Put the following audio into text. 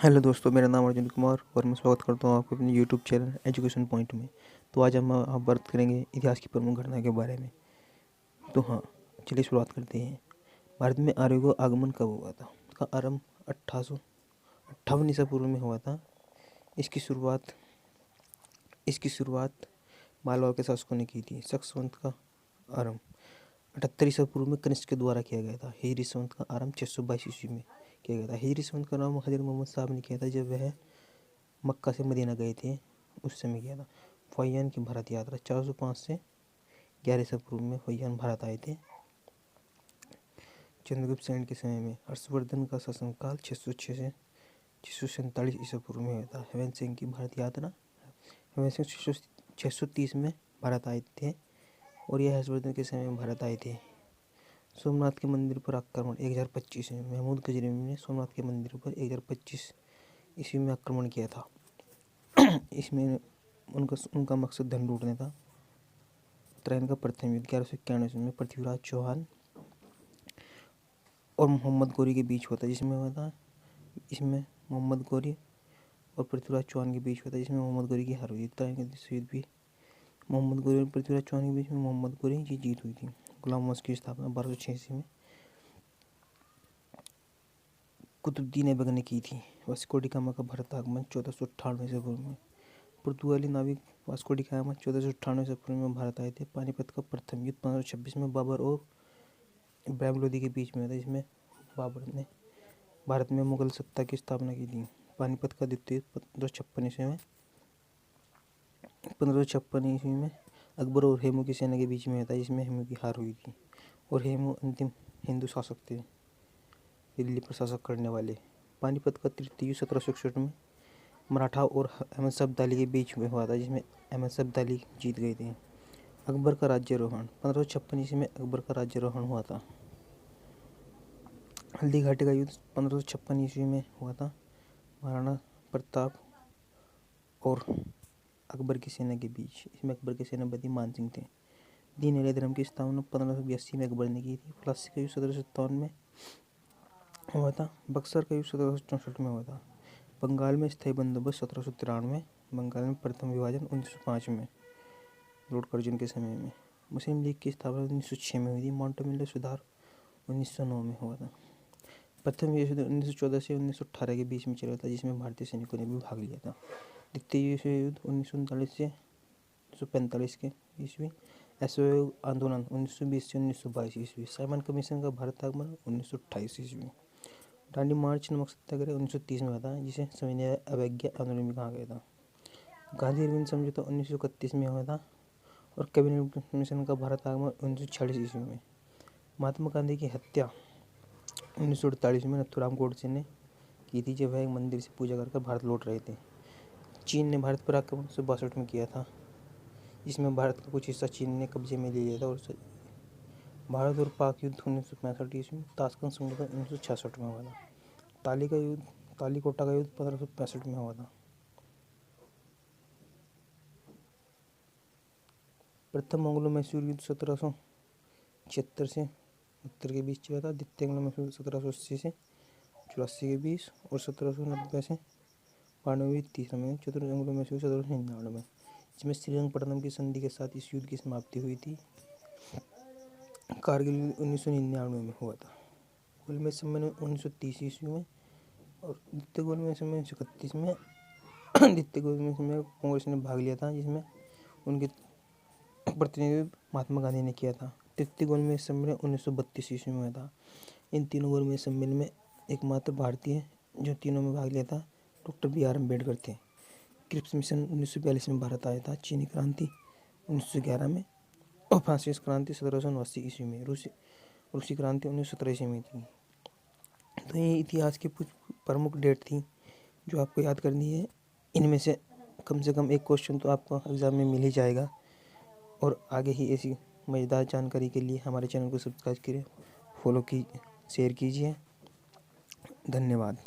Hello दोस्तों, मेरा नाम अर्जुन कुमार और मैं स्वागत करता हूँ आपके अपने यूट्यूब चैनल एजुकेशन पॉइंट में। तो आज हम बात करेंगे इतिहास की प्रमुख घटना के बारे में। तो हाँ, चलिए शुरुआत करते हैं। भारत में आर्यों का आगमन कब हुआ था? इसका आरंभ 1858 ईसा पूर्व में हुआ था। इसकी शुरुआत मालवा के शासकों ने की थी। शक संवत का आरंभ 78 ईसा पूर्व में कनिष्क के द्वारा किया गया था। हिजरी संवत का आरंभ 622 ईस्वी में किया गया था। हिजरी संवत का नाम हजरत मोहम्मद साहब ने किया था जब वह मक्का से मदीना गए थे, उस समय किया था। हुआयन की भारत यात्रा 405 से 11 ईसा पूर्व में हुआयन भारत आए थे। चंद्रगुप्त सेन के समय में हर्षवर्धन का शासनकाल 606 से 647 ईसा पूर्व में हुआ था। हेमंत सिंह की भारत यात्रा, हेमंत सिंह 630 में भारत आए थे और यह हर्षवर्धन के समय में भारत आए थे। सोमनाथ के मंदिर पर आक्रमण 1025 में महमूद गजनवी ने सोमनाथ के मंदिर पर 1025 ईस्वी में आक्रमण किया था। इसमें उनका मकसद धन लूटने था। त्रैन का प्रथम युद्ध 1191 में पृथ्वीराज चौहान और मोहम्मद गौरी के बीच होता है, इसमें मोहम्मद गौरी और पृथ्वीराज चौहान के बीच होता है, जिसमें मोहम्मद गौरी की हार हुई। त्रैन का युद्ध भी मोहम्मद गौरी और पृथ्वीराज चौहान के बीच में मोहम्मद गौरी की जीत हुई थी। गुलाम वंश की स्थापना 1286 में कुतुबुद्दीन ऐबक ने की थी। वास्को डी गामा का भारत आगमन 1498 ईसा पूर्व में। पुर्तगाली नाविक वास्को डी गामा 1498 ईसा पूर्व में भारत आए थे। पानीपत का प्रथम युद्ध 1526 में बाबर और इब्राहिम लोदी के बीच में था, जिसमें बाबर ने भारत में मुगल सत्ता की स्थापना की थी। पानीपत का द्वितीय युद्ध 1556 ईस्वी में अकबर और हेमू की सेना के बीच में था, जिसमें हेमू की हार हुई थी और हेमू अंतिम हिंदू शासक थे, दिल्ली पर शासक करने वाले। पानीपत का तृतीय युद्ध 1761 में मराठा और अहमद शाह अब्दाली के बीच में हुआ था, जिसमें अहमद शाह अब्दाली जीत गए थे। अकबर का राज्यारोहण 1556 ईस्वी में अकबर का राज्यारोहण हुआ था। हल्दी घाटी का युद्ध 1556 ईस्वी में हुआ था। महाराणा प्रताप और अकबर की सेना के बीच, इसमें अकबर के सेनापति मानसिंह थे। दीन इलाही धर्म की स्थापना 1582 में अकबर ने की थी। प्लासी का युद्ध 1757 में हुआ था। बक्सर का युद्ध 1764 में हुआ था। बंगाल में स्थायी बंदोबस्त 1793। बंगाल में प्रथम विभाजन 1905 में लॉर्ड कर्जन के समय में। मुस्लिम लीग की स्थापना 1906 में हुई थी। मॉन्टेमिले सुधार 1909 में हुआ था। प्रथम विश्व युद्ध 1914 से 1918 के बीच में चला था, जिसमें भारतीय सैनिकों ने भी भाग लिया था। द्वितीय विश्व युद्ध 1939 से 1945 के ईस्वी। असहयोग आंदोलन 1920 से 1922 ईस्वी। साइमन कमीशन का भारत आगमन 1928 ईस्वी। दांडी मार्च नमक सत्याग्रह 1930 में हुआ था, जिसे सविनय अवज्ञा आंदोलन भी कहा गया था। गांधी अरविंद समझौता 1931 में हुआ था और कैबिनेट मिशन का भारत आगमन 1946 ईस्वी में। महात्मा गांधी की हत्या 1948 में नथुराम गोडसे ने की थी, जब वह एक मंदिर से पूजा कर भारत लौट रहे थे। चीन ने भारत पर आक्रमण 1962 में किया था, जिसमें भारत का कुछ हिस्सा चीन ने कब्जे में ले लिया था। और भारत और पाक युद्ध 1965 ईस्वी में। ताशकंद समझौता 1966 में हुआ था। तालीकोटा का युद्ध 1565 में हुआ था। प्रथम एंग्लो मैसूर युद्ध 1776 से 70 के बीच चला था। द्वितीय एंग्लो मैसूर 1780 से 84 के बीच और 1790 से 92 तीसरा में। चतुर्थ एंग्लो मैसूर 1799 में, जिसमें श्रीरंगपट्टनम की संधि के साथ इस युद्ध की समाप्ति हुई थी। कारगिल युद्ध 1999 में हुआ था। गोलमेज सम्मेलन 1930 ईस्वी में और द्वितीय गोलमेज सम्मेलन 1931 में। द्वितीय गोलमेज सम्मेलन कांग्रेस ने भाग लिया था, जिसमें उनके प्रतिनिधित्व महात्मा गांधी ने किया था। तृतीय गोलमेज सम्मेलन 1932 ईस्वी में हुआ था। इन तीनों गोलमेज सम्मेलन में एकमात्र भारतीय जो तीनों में भाग लिया था डॉक्टर बी.आर. अम्बेडकर थे। क्रिप्स मिशन 1942 में भारत आया था। चीनी क्रांति 1911 में और फ्रांसीसी क्रांति 1789 ईस्वी में। रूसी क्रांति 1917 ईस्वी में थी। तो ये इतिहास की कुछ प्रमुख डेट थी जो आपको याद करनी है। इनमें से कम एक क्वेश्चन तो आपको एग्ज़ाम में मिल ही जाएगा। और आगे ही ऐसी मज़ेदार जानकारी के लिए हमारे चैनल को सब्सक्राइब करें, फॉलो की शेयर कीजिए। धन्यवाद।